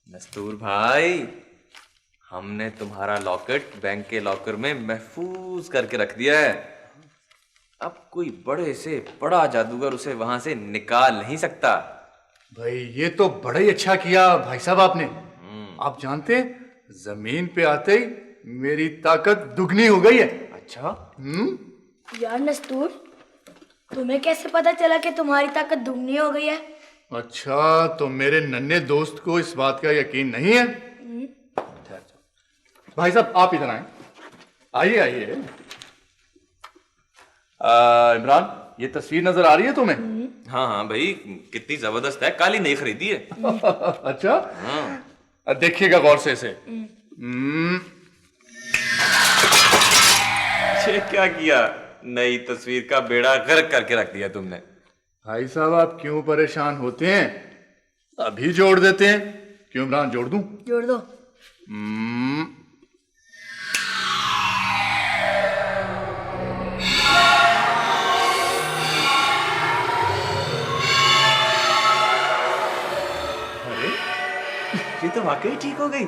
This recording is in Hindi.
नस्तूर भाई, हमने तुम्हारा लॉकेट बैंक के लॉकर में महफूज करके रख दिया है। अब कोई बड़े से बड़ा जादूगर उसे वहां से निकाल नहीं सकता। भाई ये तो बड़ा ही अच्छा किया भाई साहब आपने। आप जानते हैं, जमीन पे आते ही मेरी ताकत दुगनी हो गई है। अच्छा? यार नस्तूर, तुम्हें कैसे पता चला कि तुम्हारी ताकत दुगनी हो गई है? अच्छा, तो मेरे नन्हे दोस्त को इस बात का यकीन नहीं है? भाई साहब आप इधर आए, आइए आइए। इमरान, ये तस्वीर नजर आ रही है तुम्हें? हाँ हाँ भाई, कितनी जबरदस्त है। काली नहीं खरीदी है। अच्छा, देखिएगा गौर से इसे। ये क्या किया? नई तस्वीर का बेड़ा गर्क करके रख दिया तुमने। भाई साहब आप क्यों परेशान होते हैं, अभी जोड़ देते हैं। क्यों इमरान, जोड़ दूं? जोड़ दो। अरे, ये तो वाकई ठीक हो गई।